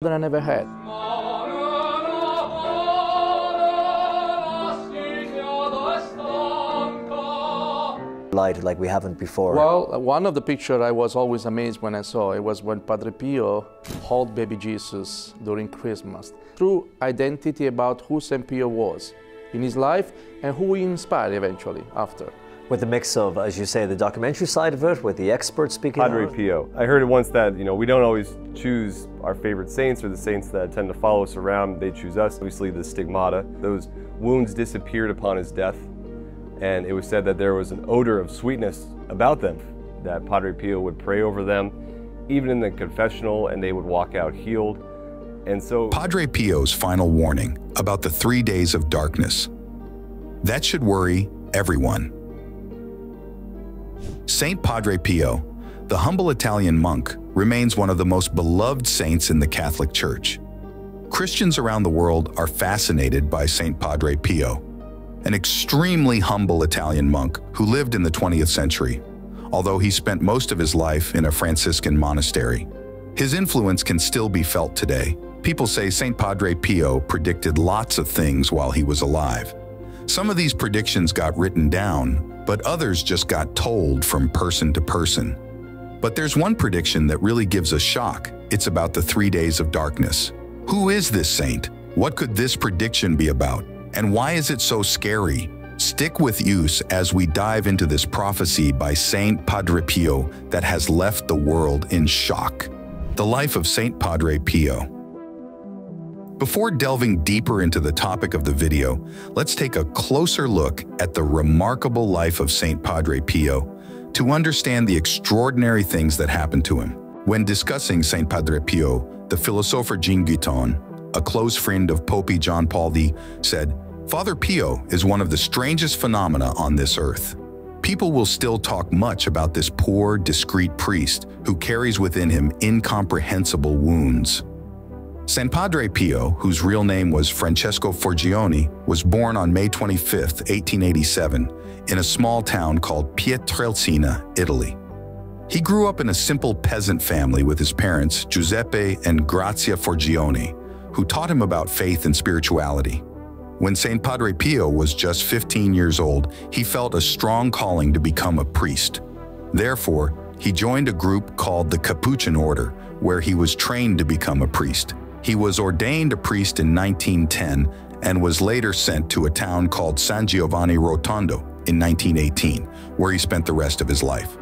that I never had. Light like we haven't before. Well, one of the pictures I was always amazed when I saw it was when Padre Pio held baby Jesus during Christmas. True identity about who St. Pio was in his life and who he inspired eventually after. With the mix of, as you say, the documentary side of it, with the experts speaking Padre Pio. I heard it once that, we don't always choose our favorite saints or the saints that tend to follow us around. They choose us. Obviously, the stigmata. Those wounds disappeared upon his death, and it was said that there was an odor of sweetness about them, that Padre Pio would pray over them, even in the confessional, and they would walk out healed. And so Padre Pio's final warning about the 3 days of darkness. That should worry everyone. Saint Padre Pio, the humble Italian monk, remains one of the most beloved saints in the Catholic Church. Christians around the world are fascinated by Saint Padre Pio, an extremely humble Italian monk who lived in the 20th century, although he spent most of his life in a Franciscan monastery. His influence can still be felt today. People say Saint Padre Pio predicted lots of things while he was alive. Some of these predictions got written down, but others just got told from person to person. But there's one prediction that really gives a shock. It's about the 3 days of darkness. Who is this saint? What could this prediction be about? And why is it so scary? Stick with us as we dive into this prophecy by Saint Padre Pio that has left the world in shock. The life of Saint Padre Pio. Before delving deeper into the topic of the video, let's take a closer look at the remarkable life of Saint Padre Pio to understand the extraordinary things that happened to him. When discussing Saint Padre Pio, the philosopher Jean Guiton, a close friend of Pope John Paul II, said, "Father Pio is one of the strangest phenomena on this earth." People will still talk much about this poor, discreet priest who carries within him incomprehensible wounds. Saint Padre Pio, whose real name was Francesco Forgione, was born on May 25, 1887, in a small town called Pietrelcina, Italy. He grew up in a simple peasant family with his parents, Giuseppe and Grazia Forgione, who taught him about faith and spirituality. When Saint Padre Pio was just 15 years old, he felt a strong calling to become a priest. Therefore, he joined a group called the Capuchin Order, where he was trained to become a priest. He was ordained a priest in 1910 and was later sent to a town called San Giovanni Rotondo in 1918, where he spent the rest of his life.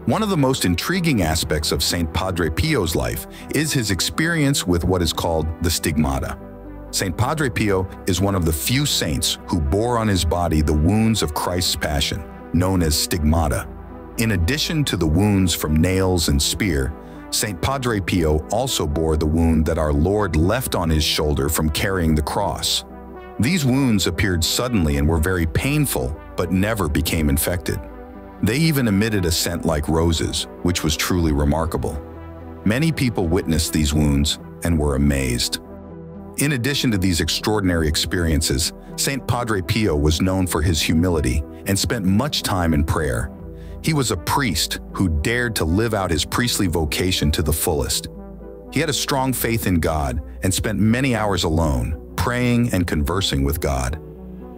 One of the most intriguing aspects of Saint Padre Pio's life is his experience with what is called the stigmata. Saint Padre Pio is one of the few saints who bore on his body the wounds of Christ's passion, known as stigmata. In addition to the wounds from nails and spear, Saint Padre Pio also bore the wound that our Lord left on his shoulder from carrying the cross. These wounds appeared suddenly and were very painful, but never became infected. They even emitted a scent like roses, which was truly remarkable. Many people witnessed these wounds and were amazed. In addition to these extraordinary experiences, Saint Padre Pio was known for his humility and spent much time in prayer. He was a priest who dared to live out his priestly vocation to the fullest. He had a strong faith in God and spent many hours alone, praying and conversing with God.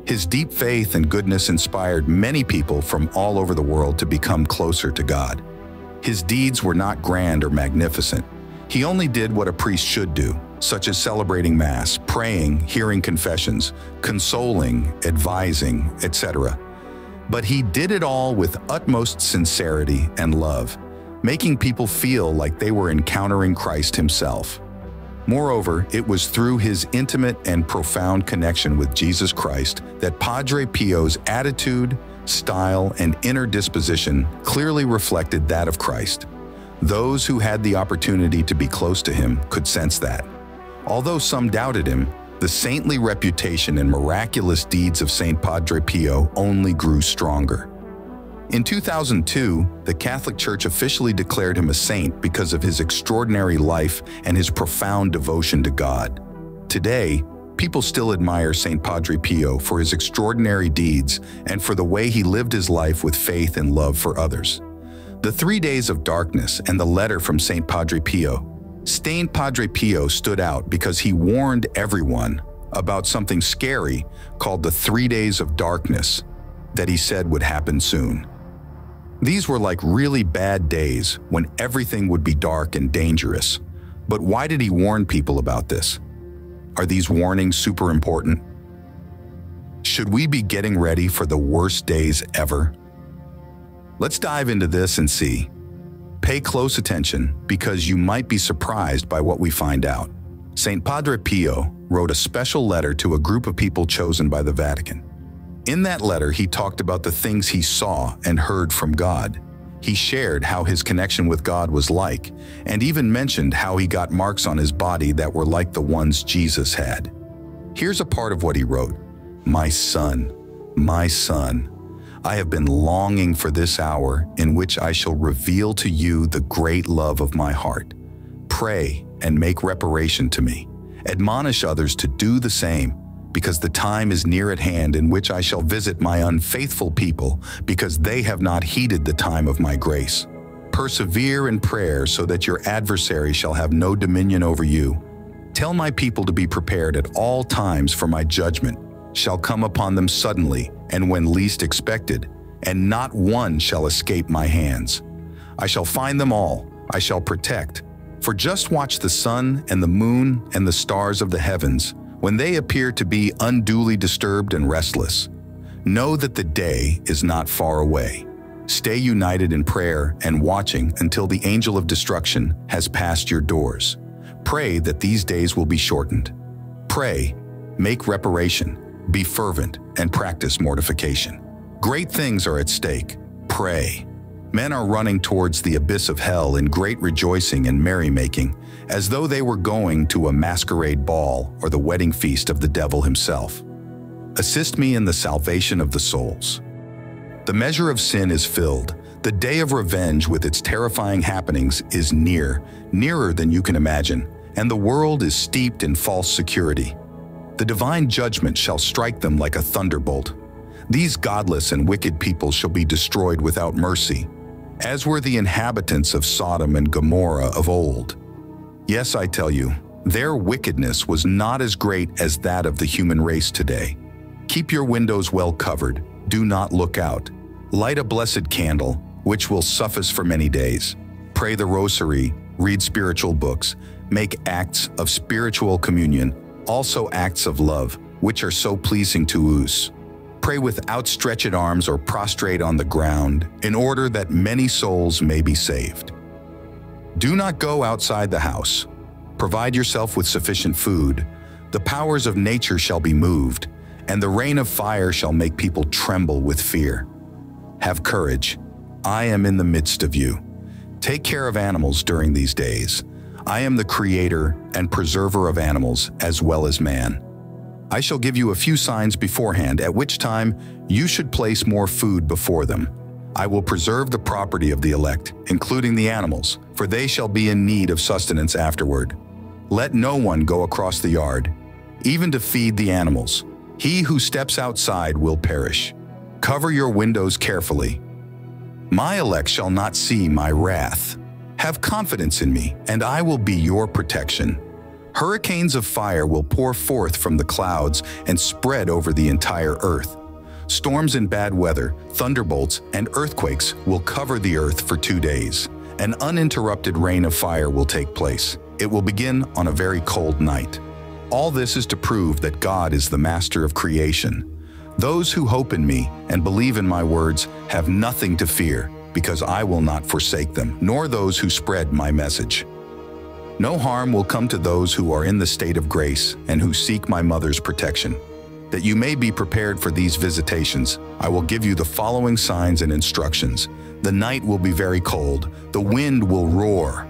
His deep faith and goodness inspired many people from all over the world to become closer to God. His deeds were not grand or magnificent. He only did what a priest should do, such as celebrating Mass, praying, hearing confessions, consoling, advising, etc. But he did it all with utmost sincerity and love, making people feel like they were encountering Christ himself. Moreover, it was through his intimate and profound connection with Jesus Christ that Padre Pio's attitude, style, and inner disposition clearly reflected that of Christ. Those who had the opportunity to be close to him could sense that. Although some doubted him, the saintly reputation and miraculous deeds of Saint Padre Pio only grew stronger. In 2002, the Catholic Church officially declared him a saint because of his extraordinary life and his profound devotion to God. Today, people still admire Saint Padre Pio for his extraordinary deeds and for the way he lived his life with faith and love for others. The 3 days of darkness and the letter from Saint Padre Pio Saint Padre Pio stood out because he warned everyone about something scary called the 3 days of darkness that he said would happen soon. These were like really bad days when everything would be dark and dangerous. But why did he warn people about this? Are these warnings super important? Should we be getting ready for the worst days ever? Let's dive into this and see. Pay close attention because you might be surprised by what we find out. Saint Padre Pio wrote a special letter to a group of people chosen by the Vatican. In that letter, he talked about the things he saw and heard from God. He shared how his connection with God was like, and even mentioned how he got marks on his body that were like the ones Jesus had. Here's a part of what he wrote. My son, I have been longing for this hour in which I shall reveal to you the great love of my heart. Pray and make reparation to me. Admonish others to do the same, because the time is near at hand in which I shall visit my unfaithful people, because they have not heeded the time of my grace. Persevere in prayer so that your adversary shall have no dominion over you. Tell my people to be prepared at all times, for my judgment shall come upon them suddenly and when least expected, and not one shall escape my hands. I shall find them all, I shall protect. For just watch the sun and the moon and the stars of the heavens, when they appear to be unduly disturbed and restless. Know that the day is not far away. Stay united in prayer and watching until the angel of destruction has passed your doors. Pray that these days will be shortened. Pray, make reparation, be fervent, and practice mortification. Great things are at stake. Pray. Men are running towards the abyss of hell in great rejoicing and merrymaking, as though they were going to a masquerade ball or the wedding feast of the devil himself. Assist me in the salvation of the souls. The measure of sin is filled. The day of revenge with its terrifying happenings is nearer than you can imagine, and the world is steeped in false security. The divine judgment shall strike them like a thunderbolt. These godless and wicked people shall be destroyed without mercy, as were the inhabitants of Sodom and Gomorrah of old. Yes, I tell you, their wickedness was not as great as that of the human race today. Keep your windows well covered. Do not look out. Light a blessed candle, which will suffice for many days. Pray the rosary, read spiritual books, make acts of spiritual communion, also acts of love, which are so pleasing to us. Pray with outstretched arms or prostrate on the ground, in order that many souls may be saved. Do not go outside the house. Provide yourself with sufficient food. The powers of nature shall be moved, and the rain of fire shall make people tremble with fear. Have courage. I am in the midst of you. Take care of animals during these days. I am the creator and preserver of animals as well as man. I shall give you a few signs beforehand, at which time you should place more food before them. I will preserve the property of the elect, including the animals, for they shall be in need of sustenance afterward. Let no one go across the yard, even to feed the animals. He who steps outside will perish. Cover your windows carefully. My elect shall not see my wrath. Have confidence in me, and I will be your protection. Hurricanes of fire will pour forth from the clouds and spread over the entire earth. Storms and bad weather, thunderbolts, and earthquakes will cover the earth for 2 days. An uninterrupted rain of fire will take place. It will begin on a very cold night. All this is to prove that God is the master of creation. Those who hope in me and believe in my words have nothing to fear, because I will not forsake them, nor those who spread my message. No harm will come to those who are in the state of grace and who seek my mother's protection. That you may be prepared for these visitations, I will give you the following signs and instructions. The night will be very cold, the wind will roar.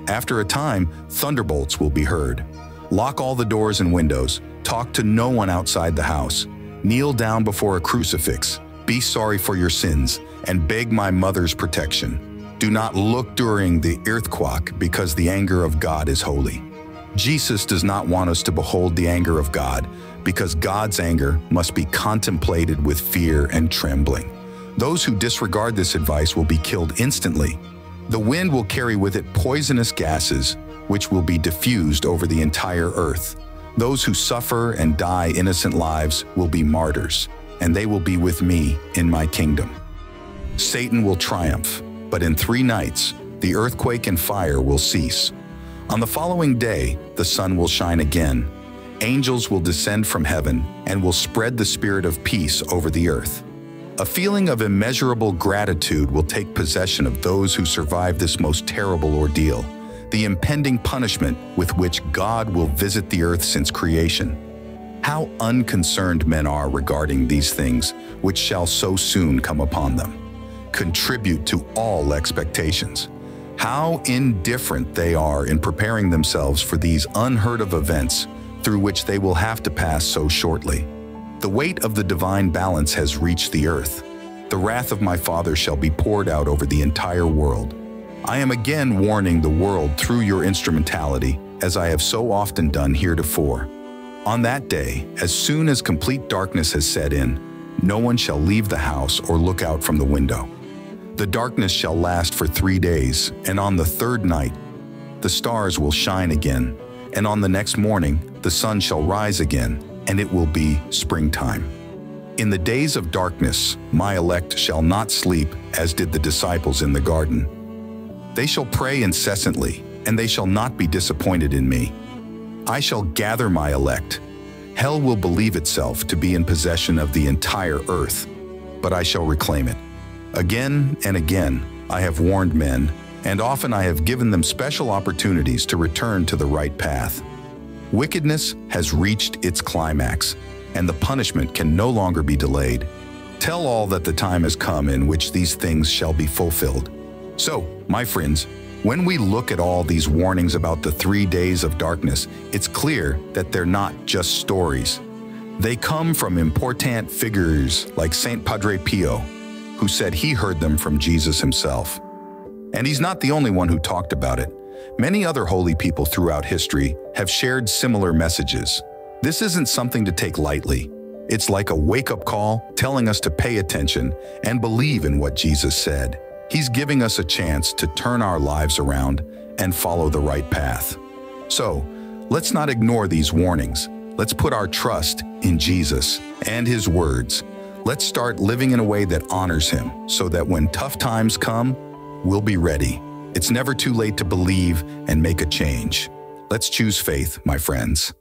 After a time, thunderbolts will be heard. Lock all the doors and windows, talk to no one outside the house. Kneel down before a crucifix, be sorry for your sins, and beg my mother's protection. Do not look during the earthquake, because the anger of God is holy. Jesus does not want us to behold the anger of God, because God's anger must be contemplated with fear and trembling. Those who disregard this advice will be killed instantly. The wind will carry with it poisonous gases, which will be diffused over the entire earth. Those who suffer and die innocent lives will be martyrs, and they will be with me in my kingdom. Satan will triumph, but in 3 nights, the earthquake and fire will cease. On the following day, the sun will shine again. Angels will descend from heaven and will spread the spirit of peace over the earth. A feeling of immeasurable gratitude will take possession of those who survive this most terrible ordeal, the impending punishment with which God will visit the earth since creation. How unconcerned men are regarding these things which shall so soon come upon them. Contribute to all expectations. How indifferent they are in preparing themselves for these unheard of events through which they will have to pass so shortly. The weight of the divine balance has reached the earth. The wrath of my Father shall be poured out over the entire world. I am again warning the world through your instrumentality, as I have so often done heretofore. On that day, as soon as complete darkness has set in, no one shall leave the house or look out from the window. The darkness shall last for 3 days, and on the 3rd night, the stars will shine again, and on the next morning, the sun shall rise again, and it will be springtime. In the days of darkness, my elect shall not sleep, as did the disciples in the garden. They shall pray incessantly, and they shall not be disappointed in me. I shall gather my elect. Hell will believe itself to be in possession of the entire earth, but I shall reclaim it. Again and again, I have warned men, and often I have given them special opportunities to return to the right path. Wickedness has reached its climax, and the punishment can no longer be delayed. Tell all that the time has come in which these things shall be fulfilled. So, my friends, when we look at all these warnings about the 3 days of darkness, it's clear that they're not just stories. They come from important figures like Saint Padre Pio, who said he heard them from Jesus himself. And he's not the only one who talked about it. Many other holy people throughout history have shared similar messages. This isn't something to take lightly. It's like a wake-up call telling us to pay attention and believe in what Jesus said. He's giving us a chance to turn our lives around and follow the right path. So, let's not ignore these warnings. Let's put our trust in Jesus and His words. Let's start living in a way that honors Him so that when tough times come, we'll be ready. It's never too late to believe and make a change. Let's choose faith, my friends.